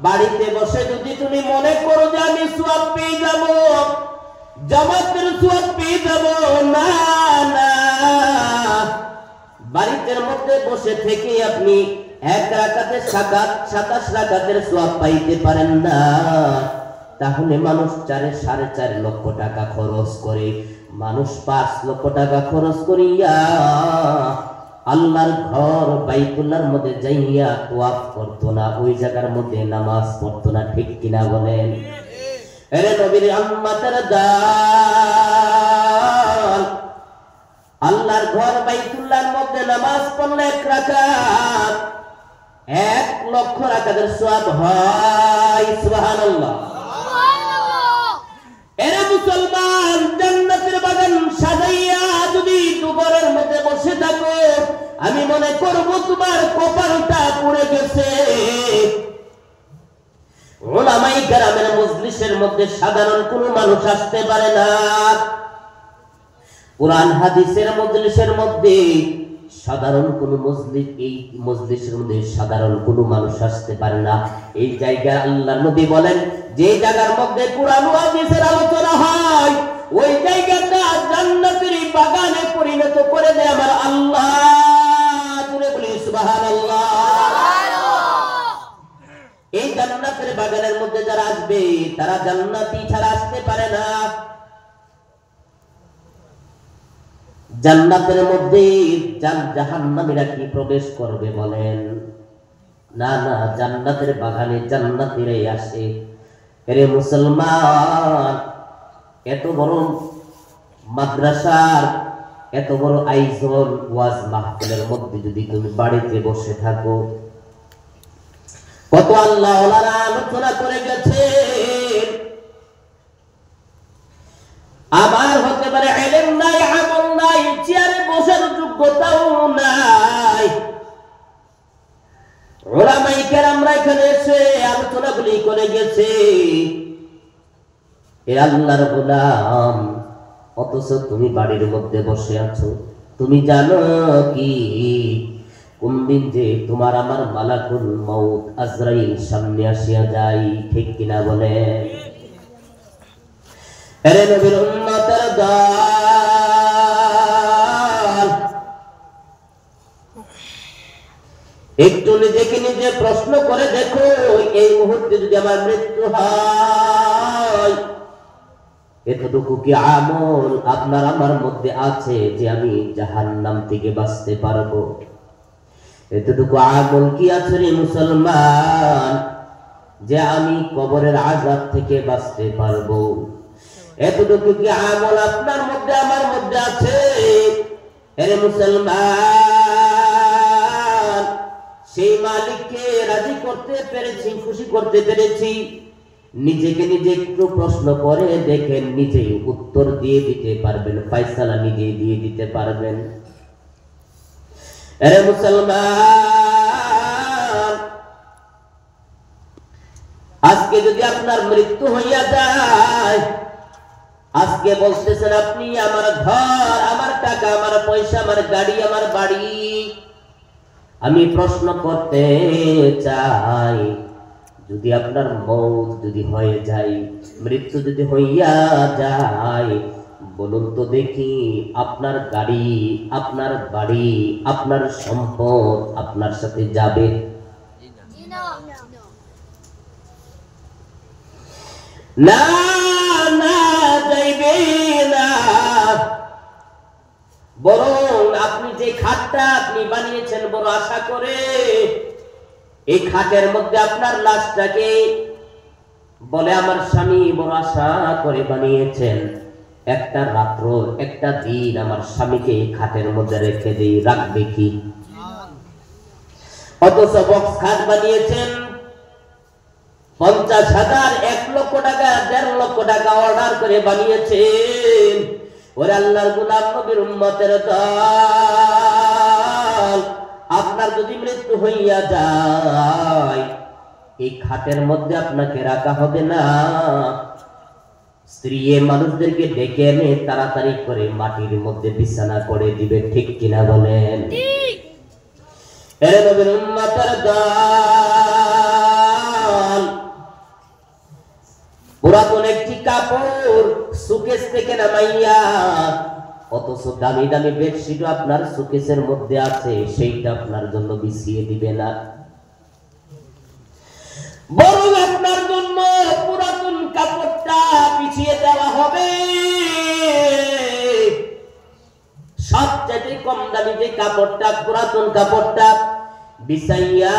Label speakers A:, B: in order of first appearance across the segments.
A: বাড়িতে বসে যদি তুমি মনে করো যে আমি সওয়াব পেয়ে যাব, জামাতের সওয়াব পেয়ে যাব, না না, বাড়িতে মধ্যে বসে থেকে আপনি এক রাকাতে 27 রাকাতের সওয়াব পাইতে পারেন না। তাহলে মানুষ 4.5 লক্ষ টাকা খরচ করে, মানুষ 5 লক্ষ টাকা খরচ করিয়া আল্লাহর ঘর বাইতুল্লাহর মধ্যে যাইয়া তোয়াফ করতো না, ওই জায়গার মধ্যে নামাজ পড়তো না। ঠিক কিনা বলেন? আরে নবীর উম্মতের দল, আল্লাহর ঘর বাইতুল্লাহর মধ্যে নামাজ পড়লে 1 রাকাত 1 লক্ষ রাকাতের সওয়াব হয়। সুবহানাল্লাহ। এরে মুসলমান, জান্নাতের বাগান সাজাইয়া যদি দুঘরের মধ্যে বসে থাকো, আমি মনে করব তোমার কপালটা পুড়ে গেছে। উলামায়ে কেরামের মজলিসের মধ্যে সাধারণ কোনো মানুষ আসতে পারে না। কুরআন হাদিসের মজলিসের মধ্যে সাধারণ কোনো মজলিসের মধ্যে সাধারণ কোনো মানুষ আসতে পারে না। এই জায়গায় আল্লাহর নবী বলেন, যে জায়গার মধ্যে কুরআন ও হাদিসের আলোচনা হয়, ওই জায়গাটা জান্নাতের বাগানে পরিণত করে দেয় আমার আল্লাহ। জোরে বলি সুবহানাল্লাহ। এই জান্নাতের বাগানের মধ্যে যারা আসবে তারা জান্নাতি ছাড়া আসতে পারে না। জান্নাতের মধ্যে জাহান্নামীরা কি প্রবেশ করবে বলেন? না না, জান্নাতের বাগানে জান্নাতীরাই আসে। এরে মুসলমান, এত বড় মাদ্রাসার এত বড় আয়োজন ওয়াজ মাহফিলের মধ্যে যদি তুমি বাড়িতে বসে থাকো, কত আল্লাহ ওয়ালারা আলোচনা করে গেছে। আবার হতে পারে ইলম নাই, আমল নাই, চেয়ারে বসার যোগ্যতাও নাই। উলামায়ে কেরামরা এখানে এসে আলোচনাগুলি করে গেছে। এ আল্লাহর গোলাম, অথচ তুমি বাড়ির মধ্যে বসে আছো। তুমি জানো কি কোন দিন যে তোমার আমার মালাকুল মউত আজরাইল সামনে আসিয়া যায়? ঠিক কিনা বলে? আরে নবীর উম্মতের দল, একটু নিজেকে নিজে প্রশ্ন করে দেখো, এই মুহূর্তে যদি আমার মৃত্যু হয়, এতটুকু কি আমল আপনার আমার মধ্যে আছে যে আমি জাহান্নাম থেকে বাঁচতে পারবো? এতটুকু আমল কি আছে রে মুসলমান যে আমি কবরের আযাব থেকে বাঁচতে পারবো? এতটুকু কি আমল আপনার মধ্যে আমার মধ্যে আছে? আরে মুসলমান, সেই মালিককে রাজি করতে পেরেছি, খুশি করতে পেরেছি? নিজেকে নিজে একটু প্রশ্ন করে দেখেন, নিজেই উত্তর দিয়ে দিতে পারবেন, ফয়সালা নিজেই দিয়ে দিতে পারবেন। আরে মুসলমান, আজকে যদি আপনার মৃত্যু হইয়া যায়, আজকে বলতেছেন আপনি আমার ঘর, আমার টাকা, আমার পয়সা, আমার গাড়ি, আমার বাড়ি, আমি প্রশ্ন করতে চাই, যদি আপনার মৌত যদি হয়ে যায়, মৃত্যু যদি হইয়া যায়, বলুন তো দেখি, আপনার গাড়ি, আপনার বাড়ি, আপনার সম্পদ আপনার সাথে যাবে? না না, যাইবে না। বরং আপনি যে খাটটা আপনি বানিয়েছেন বড় আশা করে, এই খাটের মধ্যে আপনার লাশটাকে বলে আমার স্বামী বড় আশা করে বানিয়েছেন, একটা রাত্র একটা দিন আমার স্বামীকে এই খাটের মধ্যে রেখে দিই, রাখবে কি? অথচ বক্স খাট বানিয়েছেন 50,000, 1 লক্ষ টাকা, 1.5 লক্ষ টাকা অর্ডার করে বানিয়েছেন। ওরে আল্লাহর গোলাম, নবীর উম্মতের দল, আপনার যদি মৃত্যু হইয়া যায়, এই খাটের মধ্যে আপনাকে রাখা হবে না। স্ত্রী মানুষদেরকে ডেকে এনে তাড়াতাড়ি করে মাটির মধ্যে বিছানা করে দিবে। ঠিক কিনা বলেন? এরে নবীর উম্মতের দল, পুরাতন একটি কাপড় সুকেস থেকে নামাইয়া, অথচ দামি দামি বেডশিটও আপনার সুকেসের মধ্যে আছে, সেইটা আপনার জন্য বিছিয়ে দিবে না, বরং আপনার জন্য পুরাতন কাপড়টা বিছিয়ে দেওয়া হবে। সবচেয়ে কম দামি যে কাপড়টা, পুরাতন কাপড়টা বিছাইয়া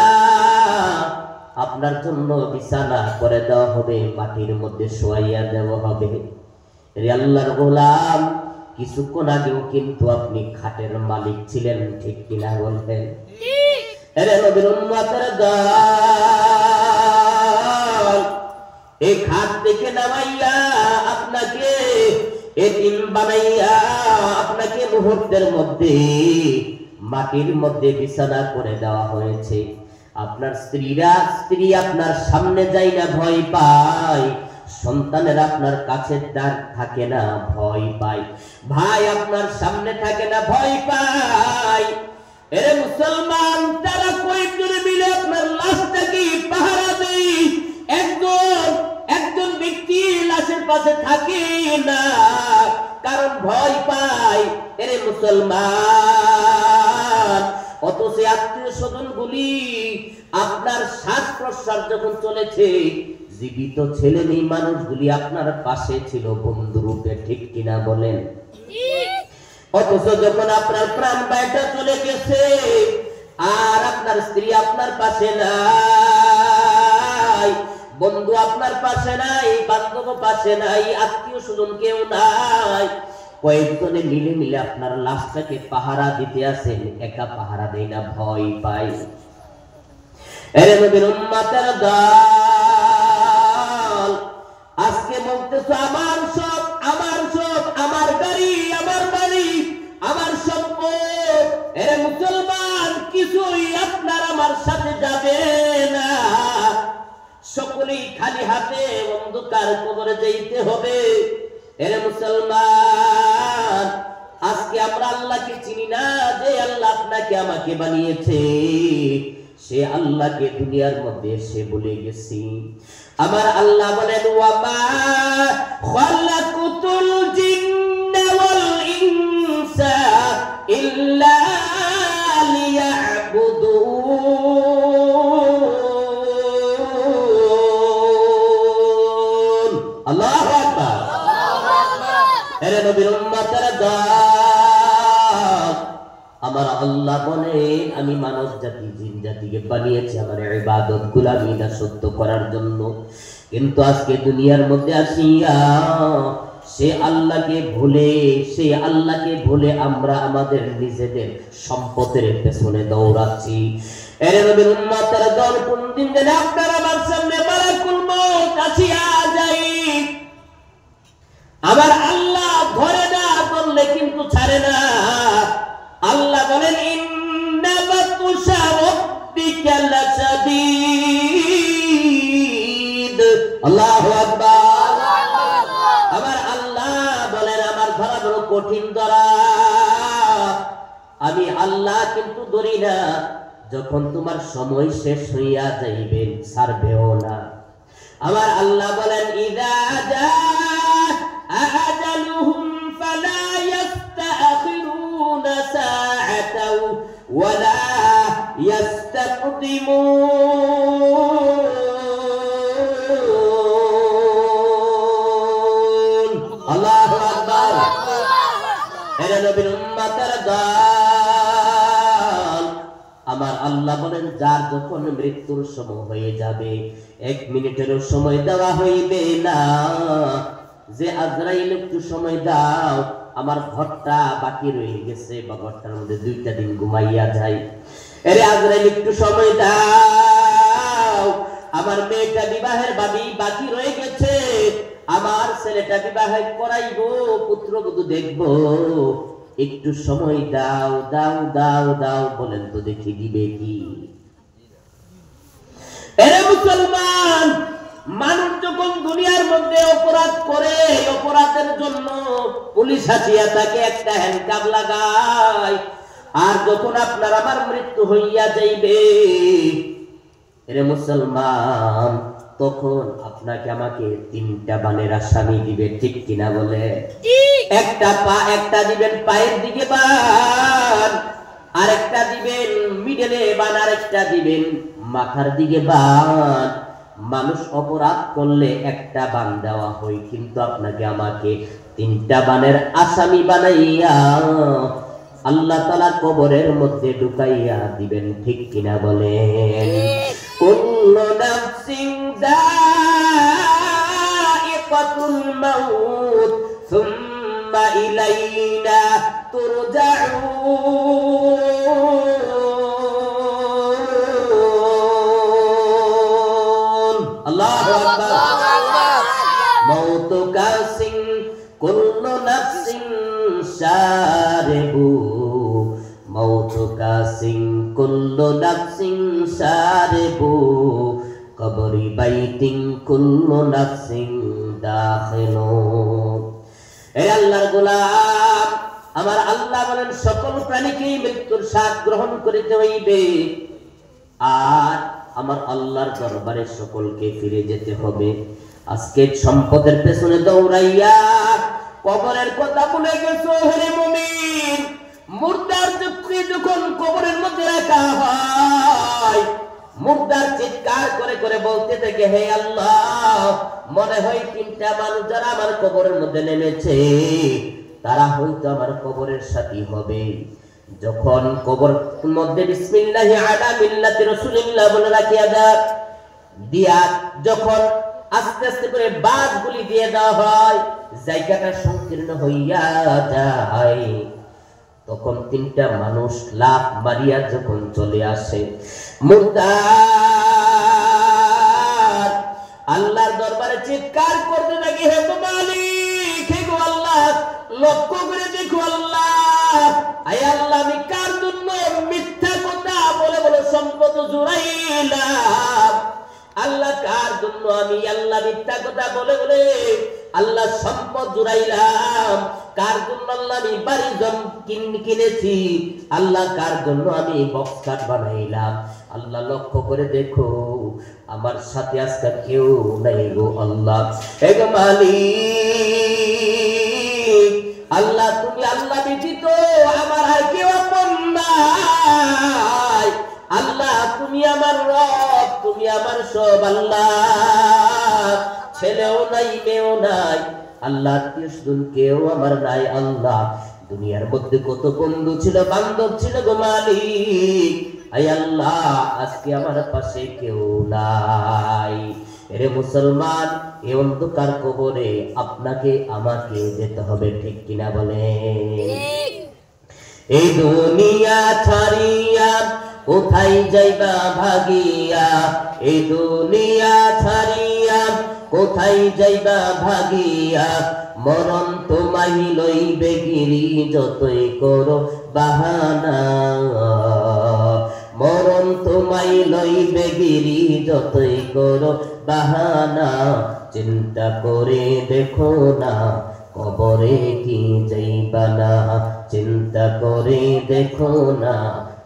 A: আপনার জন্য বিছানা করে দেওয়া হবে, মাটির মধ্যে শোয়াইয়া দেওয়া হবে। রে আল্লাহর গোলাম, কিছুক্ষণ আগেও কিন্তু আপনি খাটের মালিক ছিলেন, ঠিক কিনা বলতেন? রে নবীর উম্মতের দল, এই খাট থেকে নামাইয়া আপনাকে এতিম বানাইয়া আপনাকে মুহূর্তের মধ্যে মাটির মধ্যে বিছানা করে দেওয়া হয়েছে। আপনার স্ত্রী আপনার সামনে যায় না, ভয় পায়। সন্তানের আপনার কাছে থাকে না, ভয় পায়। ভাই আপনার সামনে থাকে না, ভয় পায়। এরে মুসলমান, তারা কয়েকজন মিলে আপনার লাশটাকে পাহারা দেয়। একজন ব্যক্তি লাশের পাশে থাকে না, কারণ ভয় পায়। এরে মুসলমান, অথচ আত্মীয় স্বজন গুলি আপনার শ্বাস প্রশ্বাস যখন চলেছে, জীবিত ছেলে নেই মানুষগুলি আপনার পাশে ছিল বন্ধুরূপে, ঠিক কিনা বলেন? অথচ যখন আপনার প্রাণ বাইটা চলে গেছে, আর আপনার স্ত্রী আপনার পাশে নাই, বন্ধু আপনার পাশে নাই, বান্ধব পাশে নাই, আত্মীয় স্বজন কেউ নাই, কয়েকজনে মিলে মিলে আপনার লাশটাকে পাহারা দিতে আসেন, একা পাহারা দেয় না, ভয় পায়। এরে নবীর উম্মতের দল, আজকে বলতেছ আমার সব, আমার গাড়ি, আমার বাড়ি, আমার সম্পদ, এরে মুসলমান, কিছুই আপনার আমার সাথে যাবে না। সকলেই খালি হাতে অন্ধকার কবরে যেতে হবে। এরে মুসলমান, আজকে আমরা আল্লাহকে চিনি না, যে আল্লাহ আপনাকে আমাকে বানিয়েছে, সে আল্লাহকে দুনিয়ার মধ্যে এসে বলে গেছি। আমার আল্লাহ বলেন, ওয়ামা খালাকুতুল জিন্না ওয়াল ইনসা ইল্লা লিয়াবুদুন। আল্লাহু আকবার। এরে নবীর উম্মতের দল, আমার আল্লাহ বলে, আমি মানব জাতি জিন জাতিকে বানিয়েছি আমার ইবাদত গোলামি দাসত্ব করার জন্য। কিন্তু আজকে দুনিয়ার মধ্যে আসিয়া সে আল্লাহকে ভুলে আমরা আমাদের নিজেদের সম্পদের পেছনে দৌড়াচ্ছি। এর নবীর উম্মতের দল, কোন দিন যেন আপনার আমার সামনে মালাকুল মউত আসিয়া যায়, আমার আল্লাহ ধরে না, বললে কিন্তু ছাড়ে না। আল্লাহ বলেন, ইন্না বাতুশা রাব্বিকা লাশাদীদ। আল্লাহু আকবার। আমার আল্লাহ বলেন, আমার ধরা বড় কঠিন ধরা। আমি আল্লাহ কিন্তু ধরি না, যখন তোমার সময় শেষ হইয়া যাইবে ছাড়বেও না। আমার আল্লাহ বলেন, ইযা জাআ আজালুহুম ফালা يستأخرون ساعة ولا يستقدمون। الله أكبر। এরে নবীর উম্মতের দল, আমার আল্লাহ বলেন, যার যখন মৃত্যুর সময় হয়ে যাবে, 1 মিনিটেরও সময় দেওয়া হইবে না, যে আজরাইল একটু সময় দাও, আমার ঘরটা বাকি রয়ে গেছে, বা ঘরটার মধ্যে 2টা দিন ঘুমাইয়া যাই। এরে আজরাইল একটু সময় দাও, আমার মেয়েটা বিবাহের বাকি রয়ে গেছে, আমার ছেলেটা বিবাহ করাইবো, পুত্রবধূ দেখবো, একটু সময় দাও দাও দাও দাও। বলেন তো দেখি দিবে কি? এরে মুসলমান, মানুষ যখন দুনিয়ার মধ্যে অপরাধ করে, অপরাধের জন্য পুলিশ আসিয়া তাকে একটা হ্যান্ডকাপ লাগায়, আর যখন আপনার আমার মৃত্যু হইয়া যাইবে এরে মুসলমান, তখন আপনাকে আমাকে 3টা বানের আসামি দিবে, ঠিক কিনা বলে? একটা দিবেন পায়ের দিকে বান, আরেকটা দিবেন মিডলে বান, আরেকটা দিবেন মাথার দিকে বান। মানুষ অপরাধ করলে একটা বান দেওয়া হয়, কিন্তু আপনাকে আমাকে 3টা বানের আসামি বানাইয়া আল্লাহ তাআলা কবরের মধ্যে ঢুকাইয়া দিবেন, ঠিক কিনা বলেন? কুল্লু নাফসিন যায়িকাতুল মাউত সুম্মা ইলাইনা তুরজাউন। আল্লাহু আকবার। মাউতু কাসিন কুল্লু নাফসিন শারিবু, মাউতু কাসিন কুল্লু নাফসিন শারিবু, কবরি বাইতিন কুল্লু নাফসিন দাখিলুন। হে আল্লাহর গোলাম, আমার আল্লাহ বলেন সকল প্রাণীকে মৃত্যুর স্বাদ গ্রহণ করিতে হইবে, আর আমার আল্লাহর দরবারে সকলকে ফিরে যেতে হবে। আজকে সম্পদের পেছনে দৌড়াইয়া কবরের কথা ভুলে গেছো। হে মুমিন, মুর্দার যখন কবরের মধ্যে রাখা হয়, মুর্দার চিৎকার করে করে বলতে থাকে, হে আল্লাহ, মনে হয় 3টা মানুষ যারা আমার কবরের মধ্যে নেমেছে তারা হয়তো আমার কবরের সাথী হবে। যখন কবর মধ্যে বিসমিল্লাহি আলা মিল্লাতি রাসূলিল্লাহ বলে রাখিয়া দিয়া যখন আস্তে আস্তে করে বাঁশগুলি দিয়ে দেওয়া হয়, জায়গাটা সংকীর্ণ হইয়া যায়, তখন 3টা মানুষ লাফ মারিয়া যখন চলে আসে, মুর্দার আল্লাহর দরবারে চিৎকার করতে থাকি, হে তো মালিক, হে গো আল্লাহ, লক্ষ্য করে দেখো আল্লাহ, আয় আল্লাহ, আমি কার জন্য মিথ্যা কথা বলে বলে সম্পদ জুড়াইলাম? আল্লাহ, কার জন্য আমি আল্লাহ মিথ্যা কথা বলে বলে আল্লাহ সম্পদ জুড়াইলাম? কার জন্য আল্লাহ আমি বাড়ি কিনেছি? আল্লাহ, কার জন্য আমি বক্স কাট বানাইলাম? আল্লাহ, লক্ষ্য করে দেখো আমার সাথে আজকে কেউ নাই গো আল্লাহ। হে গো মালিক, আল্লাহ, তুমি আল্লাহ ব্যতীত আমার আর কেউ আপন নাই। আল্লাহ, তুমি আমার রব, তুমি আমার সব। আল্লাহ, ছেলেও নাই, মেয়েও নাই, আল্লাহ, আত্মীয়-স্বজন কেউ আমার নাই। আল্লাহ, দুনিয়ার মধ্যে কত বন্ধু ছিল, বান্ধব ছিল গো মালিক, আয় আল্লাহ, আজকে আমার পাশে কেউ নাই। এরে মুসলমান, এই অন্ধকার কবরে আপনাকে আমাকে যেতে হবে, ঠিক কিনা বলে? এই দুনিয়া ছাড়িয়া কোথায় যাইবা ভাগিয়া, এই দুনিয়া ছাড়িয়া কোথায় যাইবা ভাগিয়া, মরণ তোমায় লইবে গিরি যতই করো বাহানা, মরণ তোমায় লইবে গিরি যতই করো বাহানা, চিন্তা করে দেখো না কবরে কি যাইবা না, চিন্তা করে দেখো না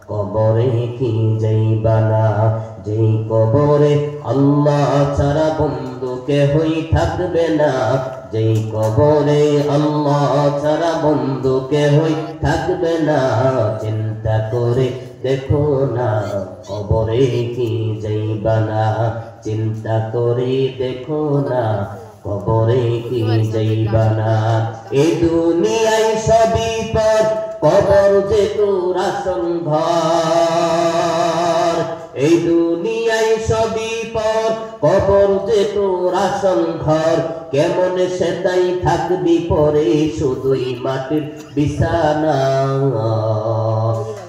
A: কবরে কি যাইবা না। যেই কবরে আল্লাহ ছাড়া বন্ধু কেহই থাকবে না, যেই কবরে আল্লাহ ছাড়া বন্ধু কেহই থাকবে না, চিন্তা করে দেখো না কবরে কি যাইবা না, চিন্তা করে দেখো না কবরে কি যাইবা না। এই দুনিয়ায় সবই পর, কবর যে তোর আসল ঘর, এই দুনিয়ায় সবই পর, কবর যে তোর আসল ঘর, কেমন সেটাই থাকবি পরে শুধুই মাটির বিছানা,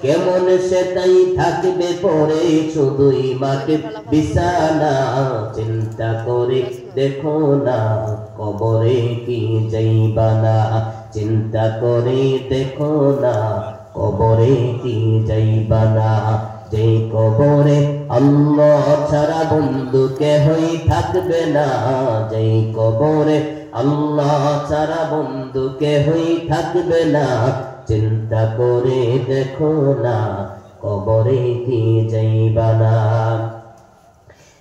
A: কেমন সেটাই থাকবে পরে শুধুই মাটির বিছানা, চিন্তা করে দেখো না কবরে কি যাইবা না, চিন্তা করে দেখো না কবরে কি যাইবা না। যেই কবরে আল্লাহ ছাড়া বন্ধু কেহই থাকবে না, যেই কবরে আল্লাহ ছাড়া বন্ধু কেহই থাকবে না, চিন্তা করে দেখো না কবরে কি যাইবা না।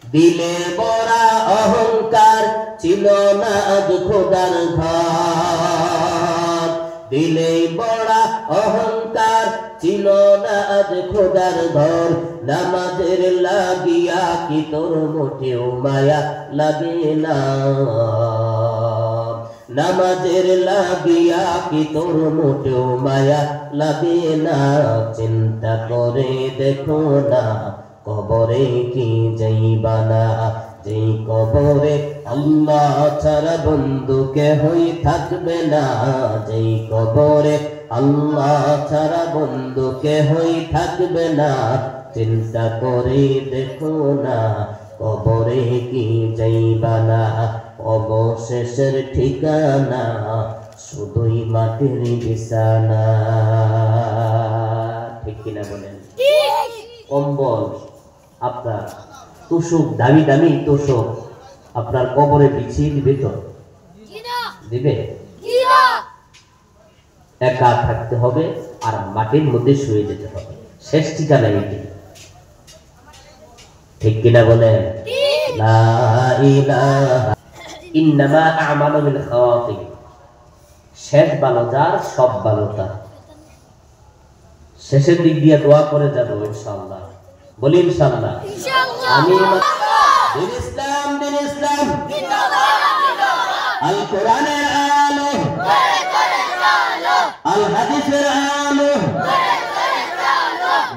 A: দিলে বড়া অহংকার ছিল না আজ খোদার ঘর, দিলে বড়া অহংকার ছিল না আজ খোদার ঘর। নামাজের লাগিয়া কি তোর মোটেও মায়া লাগে না, নামাজের লাগিয়া কি তোর মোটেও মায়া লাগে না। চিন্তা করে দেখো না কবরে কি যাইবা না। যেই কবরে আল্লাহ ছাড়া বন্ধু কেহই থাকবে না, যেই কবরে আল্লাহ ছাড়া বন্ধু কেহই থাকবে না। চিন্তা করে দেখো না কবরে কি যাইবা না। অবশেষের ঠিকানা শুধুই মাটির বিছানা। ঠিক কিনা বলেন? কম্বল আপনার তোষক, দামি দামি তোষক আপনার কবরে বিছিয়ে দিবে তো? দিবে? একা থাকতে হবে আর মাটির মধ্যে শুয়ে যেতে হবে, শেষ ঠিকানা এটি। ঠিক কিনা বলেন? লা ইলাহা ইন্নামা আমালু বিল খাওয়াতিম। শেষ ভালো যার, সব ভালো তার। শেষের দিক দিয়ে দোয়া করে যাবো ইনশাআল্লাহ। বলি ইনশাআল্লাহ। আমি দিন ইসলাম, দিন ইসলাম, আল কোরআনের আলো, আল হাদিসের আলো,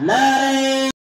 A: নারে